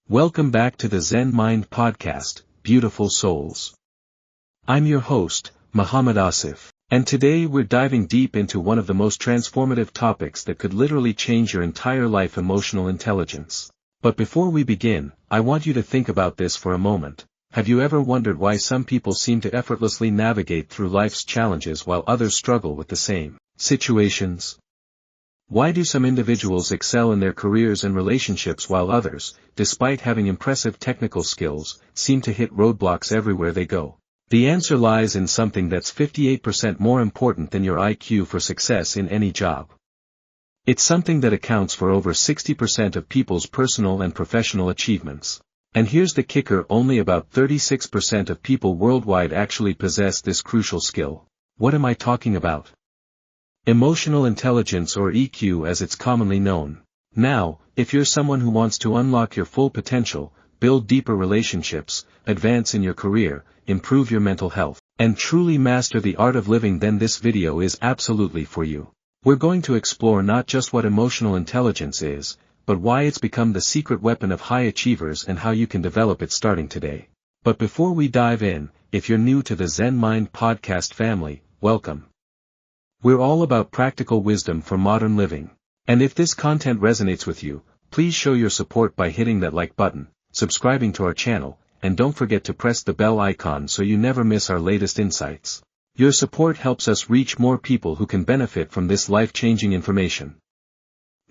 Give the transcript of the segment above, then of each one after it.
Welcome back to the Zen Mind Podcast, Beautiful Souls. I'm your host, Mohammad Aasif, and today we're diving deep into one of the most transformative topics that could literally change your entire life: emotional intelligence. But before we begin, I want you to think about this for a moment. Have you ever wondered why some people seem to effortlessly navigate through life's challenges while others struggle with the same situations? Why do some individuals excel in their careers and relationships while others, despite having impressive technical skills, seem to hit roadblocks everywhere they go? The answer lies in something that's 58% more important than your IQ for success in any job. It's something that accounts for over 60% of people's personal and professional achievements. And here's the kicker: only about 36% of people worldwide actually possess this crucial skill. What am I talking about? Emotional intelligence, or EQ as it's commonly known. Now, if you're someone who wants to unlock your full potential, build deeper relationships, advance in your career, improve your mental health, and truly master the art of living, then this video is absolutely for you. We're going to explore not just what emotional intelligence is, but why it's become the secret weapon of high achievers and how you can develop it starting today. But before we dive in, if you're new to the Zen Mind Podcast family, welcome. We're all about practical wisdom for modern living. And if this content resonates with you, please show your support by hitting that like button, subscribing to our channel, and don't forget to press the bell icon so you never miss our latest insights. Your support helps us reach more people who can benefit from this life-changing information.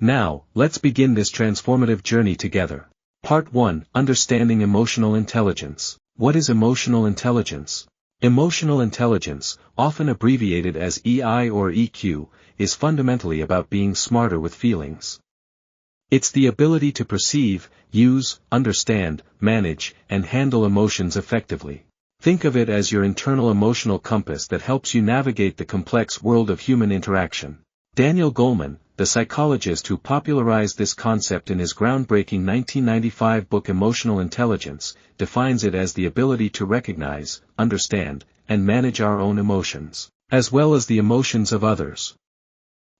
Now, let's begin this transformative journey together. Part 1: Understanding Emotional Intelligence. What is emotional intelligence? Emotional intelligence, often abbreviated as EI or EQ, is fundamentally about being smarter with feelings. It's the ability to perceive, use, understand, manage, and handle emotions effectively. Think of it as your internal emotional compass that helps you navigate the complex world of human interaction. Daniel Goleman, the psychologist who popularized this concept in his groundbreaking 1995 book Emotional Intelligence, defines it as the ability to recognize, understand, and manage our own emotions, as well as the emotions of others.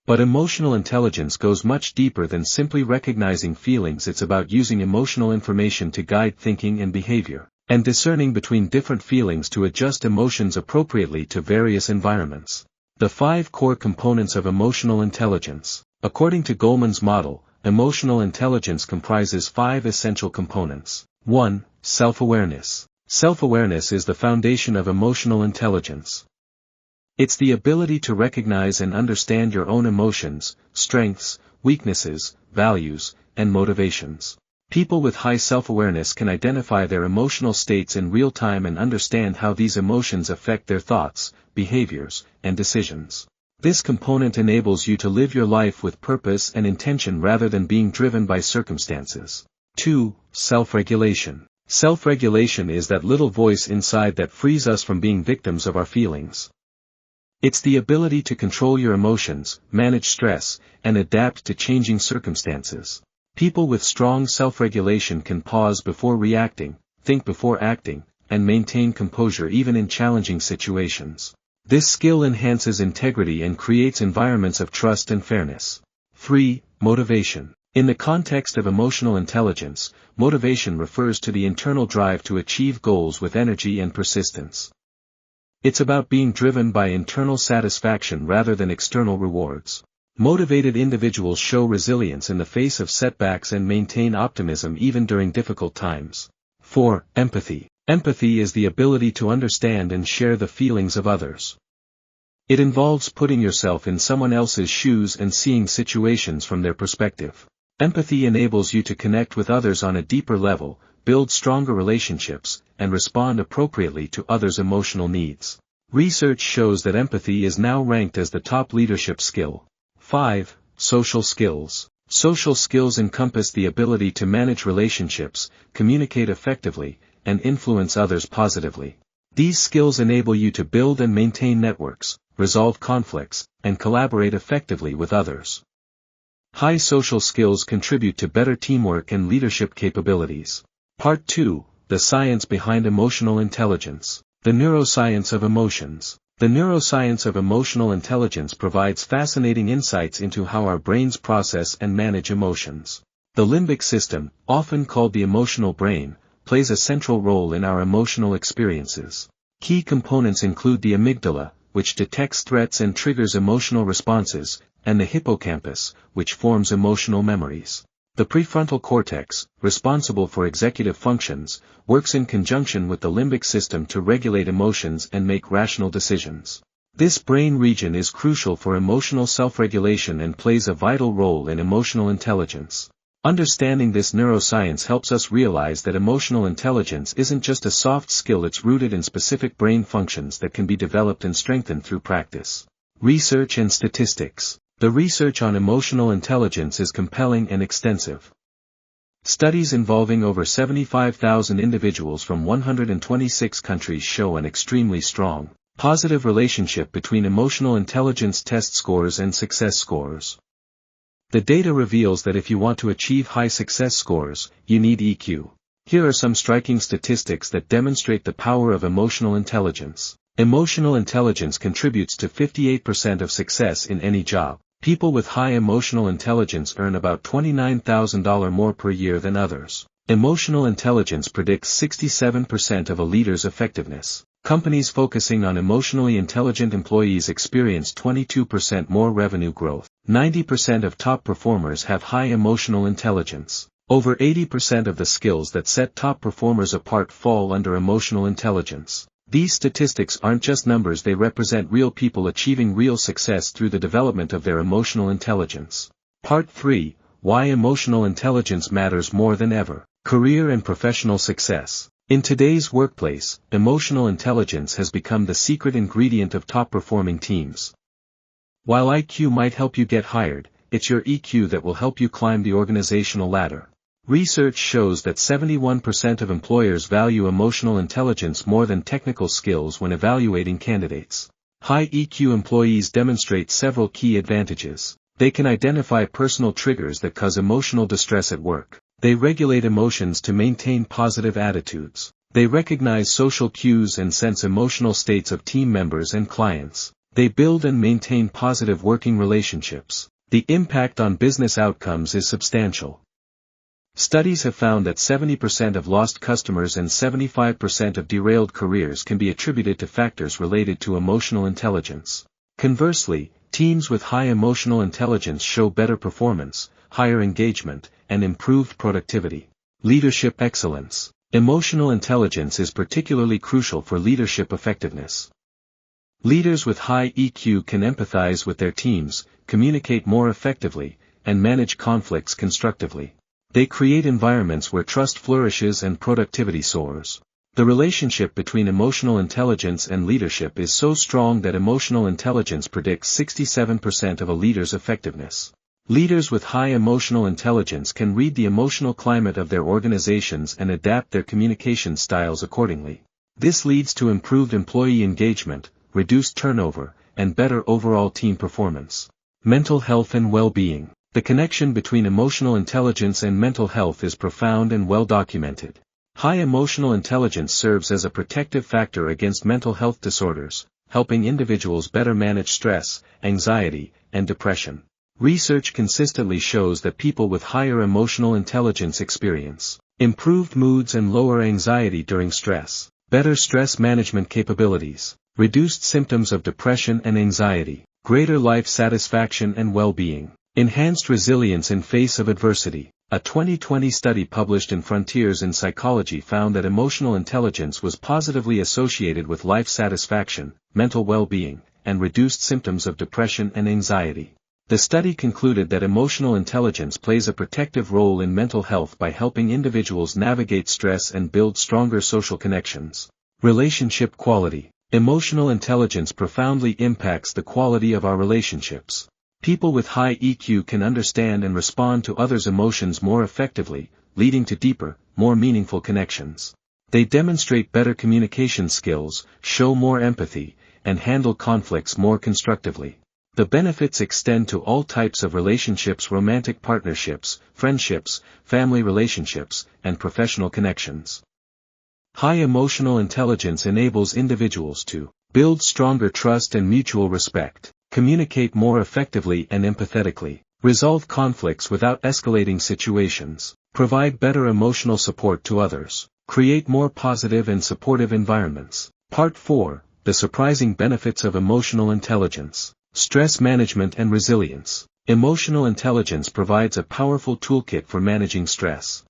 But emotional intelligence goes much deeper than simply recognizing feelings. It's about using emotional information to guide thinking and behavior, and discerning between different feelings to adjust emotions appropriately to various environments. The 5 core components of emotional intelligence. According to Goleman's model, emotional intelligence comprises 5 essential components. 1. Self-awareness. Self-awareness is the foundation of emotional intelligence. It's the ability to recognize and understand your own emotions, strengths, weaknesses, values, and motivations. People with high self-awareness can identify their emotional states in real time and understand how these emotions affect their thoughts, behaviors, and decisions. This component enables you to live your life with purpose and intention rather than being driven by circumstances. 2. Self-regulation. Self-regulation is that little voice inside that frees us from being victims of our feelings. It's the ability to control your emotions, manage stress, and adapt to changing circumstances. People with strong self-regulation can pause before reacting, think before acting, and maintain composure even in challenging situations. This skill enhances integrity and creates environments of trust and fairness. 3. Motivation. In the context of emotional intelligence, motivation refers to the internal drive to achieve goals with energy and persistence. It's about being driven by internal satisfaction rather than external rewards. Motivated individuals show resilience in the face of setbacks and maintain optimism even during difficult times. 4. Empathy. Empathy is the ability to understand and share the feelings of others. It involves putting yourself in someone else's shoes and seeing situations from their perspective. Empathy enables you to connect with others on a deeper level, build stronger relationships, and respond appropriately to others' emotional needs. Research shows that empathy is now ranked as the top leadership skill. 5. Social skills. Social skills encompass the ability to manage relationships, communicate effectively, and influence others positively. These skills enable you to build and maintain networks, resolve conflicts, and collaborate effectively with others. High social skills contribute to better teamwork and leadership capabilities. Part 2: The Science Behind Emotional Intelligence. The Neuroscience of Emotions. The neuroscience of emotional intelligence provides fascinating insights into how our brains process and manage emotions. The limbic system, often called the emotional brain, plays a central role in our emotional experiences. Key components include the amygdala, which detects threats and triggers emotional responses, and the hippocampus, which forms emotional memories. The prefrontal cortex, responsible for executive functions, works in conjunction with the limbic system to regulate emotions and make rational decisions. This brain region is crucial for emotional self-regulation and plays a vital role in emotional intelligence. Understanding this neuroscience helps us realize that emotional intelligence isn't just a soft skill, it's rooted in specific brain functions that can be developed and strengthened through practice. Research and statistics. The research on emotional intelligence is compelling and extensive. Studies involving over 75,000 individuals from 126 countries show an extremely strong, positive relationship between emotional intelligence test scores and success scores. The data reveals that if you want to achieve high success scores, you need EQ. Here are some striking statistics that demonstrate the power of emotional intelligence. Emotional intelligence contributes to 58% of success in any job. People with high emotional intelligence earn about $29,000 more per year than others. Emotional intelligence predicts 67% of a leader's effectiveness. Companies focusing on emotionally intelligent employees experience 22% more revenue growth. 90% of top performers have high emotional intelligence. Over 80% of the skills that set top performers apart fall under emotional intelligence. These statistics aren't just numbers, they represent real people achieving real success through the development of their emotional intelligence. Part 3. Why emotional intelligence matters more than ever. Career and professional success. In today's workplace, emotional intelligence has become the secret ingredient of top-performing teams. While IQ might help you get hired, it's your EQ that will help you climb the organizational ladder. Research shows that 71% of employers value emotional intelligence more than technical skills when evaluating candidates. High EQ employees demonstrate several key advantages. They can identify personal triggers that cause emotional distress at work. They regulate emotions to maintain positive attitudes. They recognize social cues and sense emotional states of team members and clients. They build and maintain positive working relationships. The impact on business outcomes is substantial. Studies have found that 70% of lost customers and 75% of derailed careers can be attributed to factors related to emotional intelligence. Conversely, teams with high emotional intelligence show better performance, higher engagement, and improved productivity. Leadership excellence. Emotional intelligence is particularly crucial for leadership effectiveness. Leaders with high EQ can empathize with their teams, communicate more effectively, and manage conflicts constructively. They create environments where trust flourishes and productivity soars. The relationship between emotional intelligence and leadership is so strong that emotional intelligence predicts 67% of a leader's effectiveness. Leaders with high emotional intelligence can read the emotional climate of their organizations and adapt their communication styles accordingly. This leads to improved employee engagement, reduced turnover, and better overall team performance. Mental health and well-being. The connection between emotional intelligence and mental health is profound and well documented. High emotional intelligence serves as a protective factor against mental health disorders, helping individuals better manage stress, anxiety, and depression. Research consistently shows that people with higher emotional intelligence experience improved moods and lower anxiety during stress, better stress management capabilities, reduced symptoms of depression and anxiety, greater life satisfaction and well-being, enhanced resilience in face of adversity. A 2020 study published in Frontiers in Psychology found that emotional intelligence was positively associated with life satisfaction, mental well-being, and reduced symptoms of depression and anxiety. The study concluded that emotional intelligence plays a protective role in mental health by helping individuals navigate stress and build stronger social connections. Relationship quality. Emotional intelligence profoundly impacts the quality of our relationships. People with high EQ can understand and respond to others' emotions more effectively, leading to deeper, more meaningful connections. They demonstrate better communication skills, show more empathy, and handle conflicts more constructively. The benefits extend to all types of relationships: romantic partnerships, friendships, family relationships, and professional connections. High emotional intelligence enables individuals to build stronger trust and mutual respect, communicate more effectively and empathetically, Resolve conflicts without escalating situations. Provide better emotional support to others. Create more positive and supportive environments. Part 4. The surprising benefits of emotional intelligence. Stress management and resilience. Emotional intelligence provides a powerful toolkit for managing stress.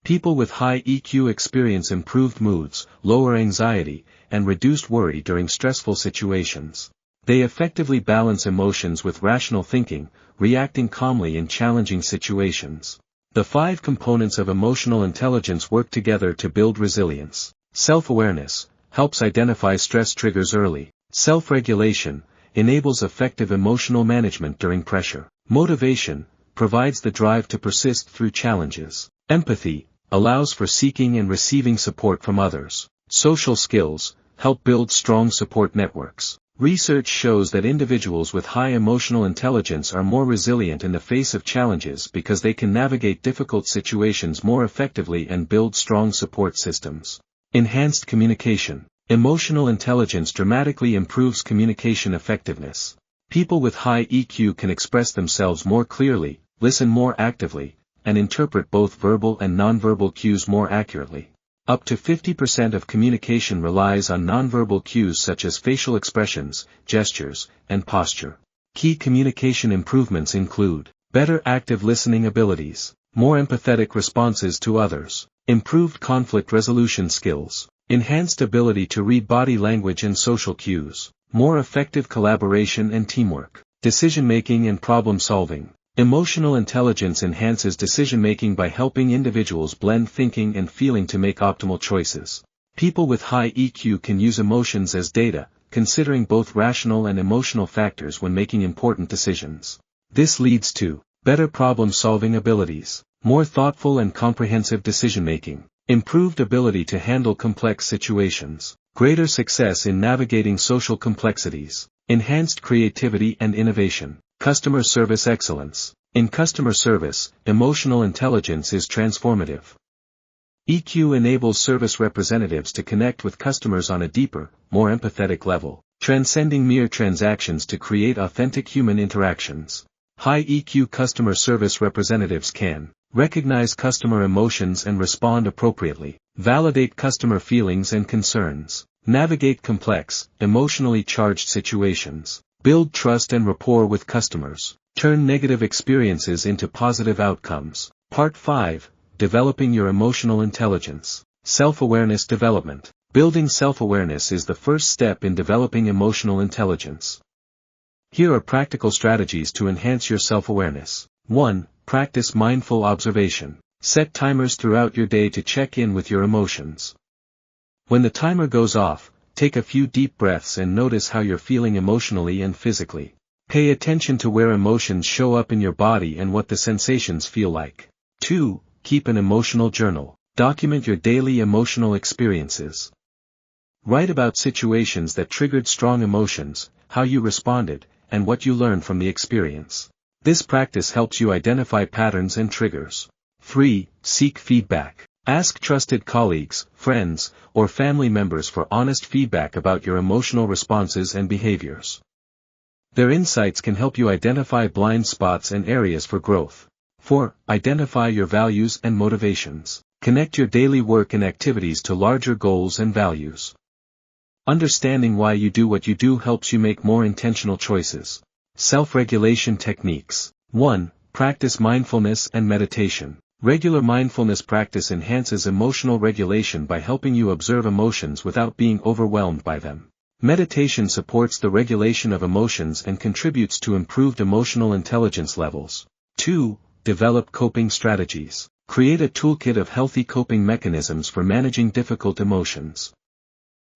People with high EQ experience improved moods, lower anxiety, and reduced worry during stressful situations. They effectively balance emotions with rational thinking, reacting calmly in challenging situations. The 5 components of emotional intelligence work together to build resilience. Self-awareness helps identify stress triggers early. Self-regulation enables effective emotional management during pressure. Motivation provides the drive to persist through challenges. Empathy allows for seeking and receiving support from others. Social skills help build strong support networks. Research shows that individuals with high emotional intelligence are more resilient in the face of challenges because they can navigate difficult situations more effectively and build strong support systems. Enhanced communication. Emotional intelligence dramatically improves communication effectiveness. People with high EQ can express themselves more clearly, listen more actively, and interpret both verbal and nonverbal cues more accurately. Up to 50% of communication relies on nonverbal cues such as facial expressions, gestures, and posture. Key communication improvements include better active listening abilities, more empathetic responses to others, improved conflict resolution skills, enhanced ability to read body language and social cues, more effective collaboration and teamwork, decision-making and problem-solving. Emotional intelligence enhances decision-making by helping individuals blend thinking and feeling to make optimal choices. People with high EQ can use emotions as data, considering both rational and emotional factors when making important decisions. This leads to better problem-solving abilities, more thoughtful and comprehensive decision-making, improved ability to handle complex situations, greater success in navigating social complexities, enhanced creativity and innovation. Customer service excellence. In customer service, emotional intelligence is transformative. EQ enables service representatives to connect with customers on a deeper, more empathetic level, transcending mere transactions to create authentic human interactions. High EQ customer service representatives can recognize customer emotions and respond appropriately, validate customer feelings and concerns, navigate complex, emotionally charged situations, build trust and rapport with customers, turn negative experiences into positive outcomes. Part 5. Developing your emotional intelligence. Self-awareness development. Building self-awareness is the first step in developing emotional intelligence. Here are practical strategies to enhance your self-awareness. 1. Practice mindful observation. Set timers throughout your day to check in with your emotions. When the timer goes off, take a few deep breaths and notice how you're feeling emotionally and physically. Pay attention to where emotions show up in your body and what the sensations feel like. 2. Keep an emotional journal. Document your daily emotional experiences. Write about situations that triggered strong emotions, how you responded, and what you learned from the experience. This practice helps you identify patterns and triggers. 3. Seek feedback. Ask trusted colleagues, friends, or family members for honest feedback about your emotional responses and behaviors. Their insights can help you identify blind spots and areas for growth. 4. Identify your values and motivations. Connect your daily work and activities to larger goals and values. Understanding why you do what you do helps you make more intentional choices. Self-regulation techniques. 1. Practice mindfulness and meditation. Regular mindfulness practice enhances emotional regulation by helping you observe emotions without being overwhelmed by them. Meditation supports the regulation of emotions and contributes to improved emotional intelligence levels. 2. Develop coping strategies. Create a toolkit of healthy coping mechanisms for managing difficult emotions.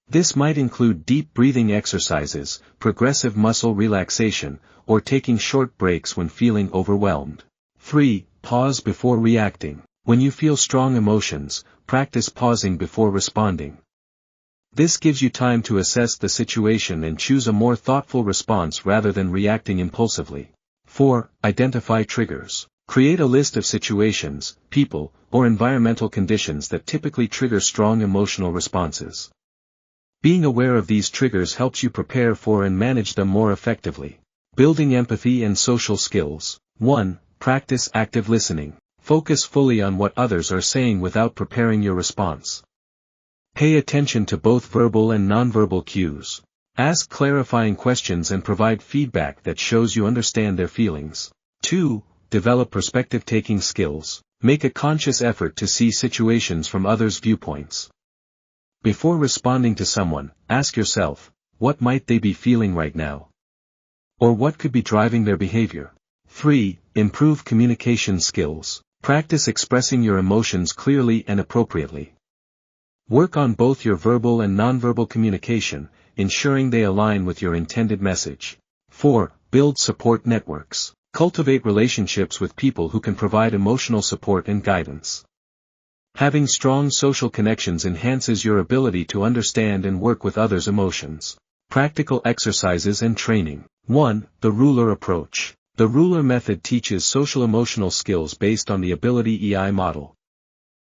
This might include deep breathing exercises, progressive muscle relaxation, or taking short breaks when feeling overwhelmed. 3. Pause before reacting. When you feel strong emotions, practice pausing before responding. This gives you time to assess the situation and choose a more thoughtful response rather than reacting impulsively. 4. Identify triggers. Create a list of situations, people, or environmental conditions that typically trigger strong emotional responses. Being aware of these triggers helps you prepare for and manage them more effectively. Building empathy and social skills. 1. Practice active listening. Focus fully on what others are saying without preparing your response. Pay attention to both verbal and nonverbal cues. Ask clarifying questions and provide feedback that shows you understand their feelings. 2. Develop perspective-taking skills. Make a conscious effort to see situations from others' viewpoints. Before responding to someone, ask yourself, what might they be feeling right now? Or what could be driving their behavior? 3. Improve communication skills. Practice expressing your emotions clearly and appropriately. Work on both your verbal and nonverbal communication, ensuring they align with your intended message. 4. Build support networks. Cultivate relationships with people who can provide emotional support and guidance. Having strong social connections enhances your ability to understand and work with others' emotions. Practical exercises and training. 1. The ruler approach. The ruler method teaches social-emotional skills based on the ability EI model.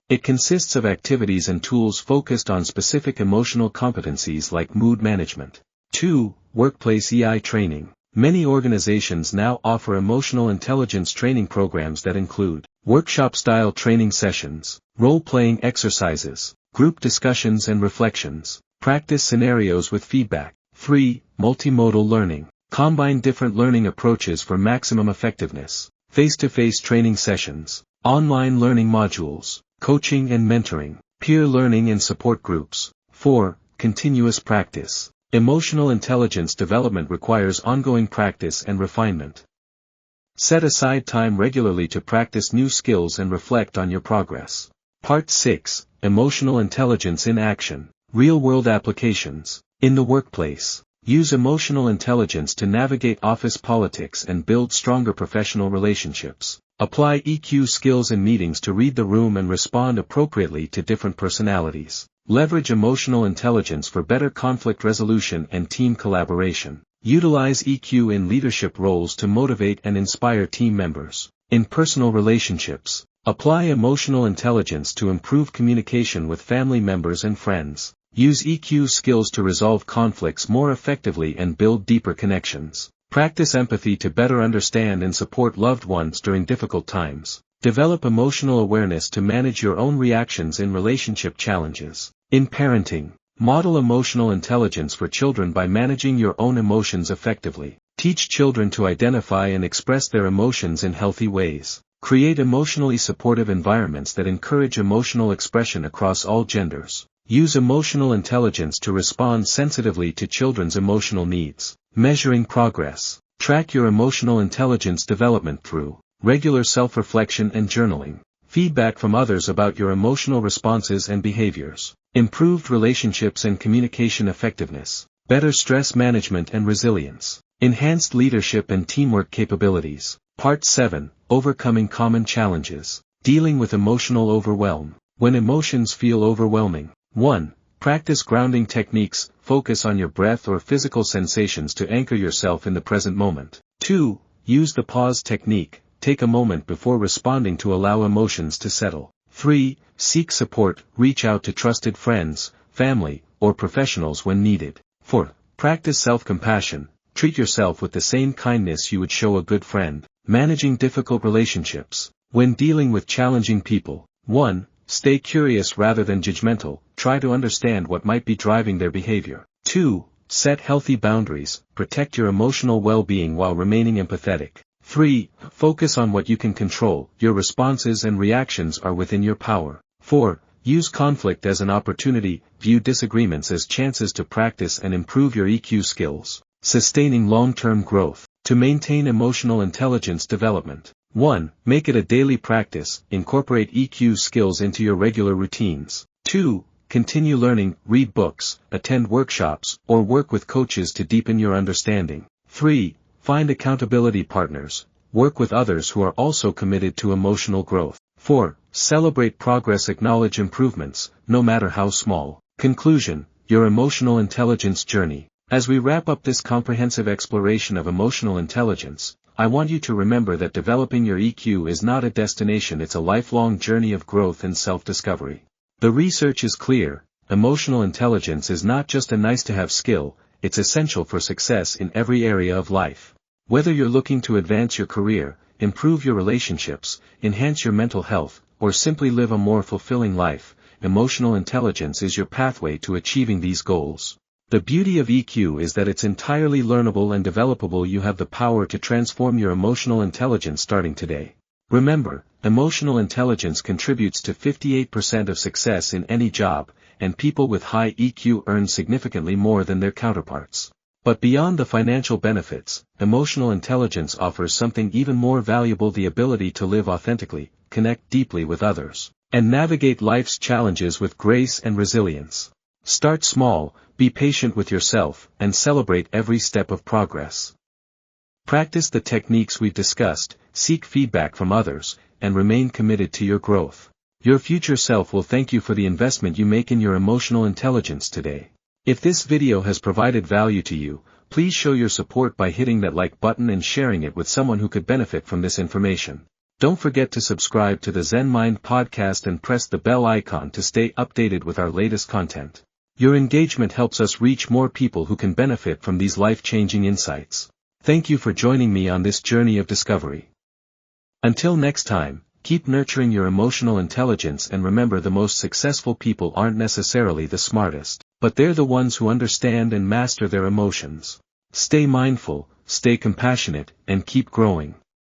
It consists of activities and tools focused on specific emotional competencies like mood management. 2. Workplace EI training. Many organizations now offer emotional intelligence training programs that include workshop-style training sessions, role-playing exercises, group discussions and reflections, practice scenarios with feedback. 3. Multimodal learning. Combine different learning approaches for maximum effectiveness. Face-to-face training sessions, online learning modules, coaching and mentoring, peer learning and support groups. 4. Continuous practice. Emotional intelligence development requires ongoing practice and refinement. Set aside time regularly to practice new skills and reflect on your progress. Part 6. Emotional intelligence in action. Real-world applications. In the workplace, use emotional intelligence to navigate office politics and build stronger professional relationships. Apply EQ skills in meetings to read the room and respond appropriately to different personalities. Leverage emotional intelligence for better conflict resolution and team collaboration. Utilize EQ in leadership roles to motivate and inspire team members. In personal relationships, apply emotional intelligence to improve communication with family members and friends. Use EQ skills to resolve conflicts more effectively and build deeper connections. Practice empathy to better understand and support loved ones during difficult times. Develop emotional awareness to manage your own reactions in relationship challenges. In parenting, model emotional intelligence for children by managing your own emotions effectively. Teach children to identify and express their emotions in healthy ways. Create emotionally supportive environments that encourage emotional expression across all genders. Use emotional intelligence to respond sensitively to children's emotional needs. Measuring progress. Track your emotional intelligence development through regular self-reflection and journaling. Feedback from others about your emotional responses and behaviors. Improved relationships and communication effectiveness. Better stress management and resilience. Enhanced leadership and teamwork capabilities. Part 7. Overcoming common challenges. Dealing with emotional overwhelm. When emotions feel overwhelming. 1. Practice grounding techniques. Focus on your breath or physical sensations to anchor yourself in the present moment. 2. Use the pause technique. Take a moment before responding to allow emotions to settle. 3. Seek support. Reach out to trusted friends, family, or professionals when needed. 4. Practice self-compassion. Treat yourself with the same kindness you would show a good friend. Managing difficult relationships. When dealing with challenging people. 1. Stay curious rather than judgmental. Try to understand what might be driving their behavior. 2. Set healthy boundaries. Protect your emotional well-being while remaining empathetic. 3. Focus on what you can control. Your responses and reactions are within your power. 4. Use conflict as an opportunity. View disagreements as chances to practice and improve your EQ skills. Sustaining long-term growth. To maintain emotional intelligence development. 1. Make it a daily practice. Incorporate EQ skills into your regular routines. 2. Continue learning. Read books, attend workshops, or work with coaches to deepen your understanding. 3. Find accountability partners. Work with others who are also committed to emotional growth. 4. Celebrate progress. Acknowledge improvements, no matter how small. Conclusion. Your emotional intelligence journey. As we wrap up this comprehensive exploration of emotional intelligence, I want you to remember that developing your EQ is not a destination, it's a lifelong journey of growth and self-discovery. The research is clear. Emotional intelligence is not just a nice-to-have skill, it's essential for success in every area of life. Whether you're looking to advance your career, improve your relationships, enhance your mental health, or simply live a more fulfilling life, emotional intelligence is your pathway to achieving these goals. The beauty of EQ is that it's entirely learnable and developable. You have the power to transform your emotional intelligence starting today. Remember, emotional intelligence contributes to 58% of success in any job, and people with high EQ earn significantly more than their counterparts. But beyond the financial benefits, emotional intelligence offers something even more valuable: the ability to live authentically, connect deeply with others, and navigate life's challenges with grace and resilience. Start small, be patient with yourself, and celebrate every step of progress. Practice the techniques we've discussed, seek feedback from others, and remain committed to your growth. Your future self will thank you for the investment you make in your emotional intelligence today. If this video has provided value to you, please show your support by hitting that like button and sharing it with someone who could benefit from this information. Don't forget to subscribe to the Zen Mind Podcast and press the bell icon to stay updated with our latest content. Your engagement helps us reach more people who can benefit from these life-changing insights. Thank you for joining me on this journey of discovery. Until next time, keep nurturing your emotional intelligence, and remember, the most successful people aren't necessarily the smartest, but they're the ones who understand and master their emotions. Stay mindful, stay compassionate, and keep growing.